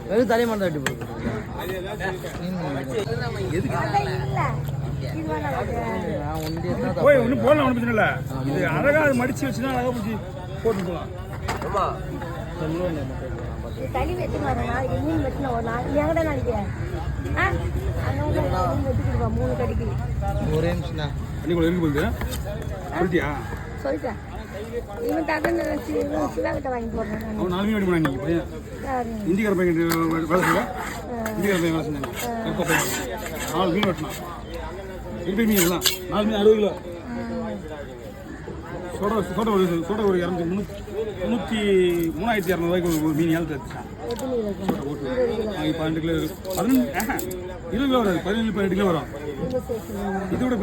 வெறும் தலையை மட்டும் வெட்டி போடுது. ஒன்றும் போடலாம், ஒன்றும் பிரச்சனை இல்லை. இது அழகா அது மடிச்சு வச்சுன்னா அழகா பிடிச்சி போட்டுக்கலாம். தனி வெட்டி நாளைக்கு மீன் வெட்டின ஒரு நாள் எங்கடா நாளைக்கு வெட்டிக்கிடுவா 3 கடிக்கு. ஒரே நிமிஷம் அன்னைக்குள்ள இருக்கு போகுது சொல்லிட்டியா? சொல்லிட்டேன். இவன் தகவல் சிவாகிட்ட வாங்கி போடுறேன். அவன் 4 மீன் வெட்டி போனா இன்னைக்கு பையன் இந்திக்கார பையன் வேலை செய்ய இந்திக்கார பையன் வேலை செஞ்சாங்க. 4 மீன் வெட்டினான். எப்படி மீன் எல்லாம் 4 மீன் 60 கிலோ. சோடா ஒரு 3200 ரூபாய்க்கு ஒரு மீன் ஏழு தச்சுட்டான். இப்போ 12 கிலோ 20 கிலோ வராது, 17-18 கிலோ வரும். இதோட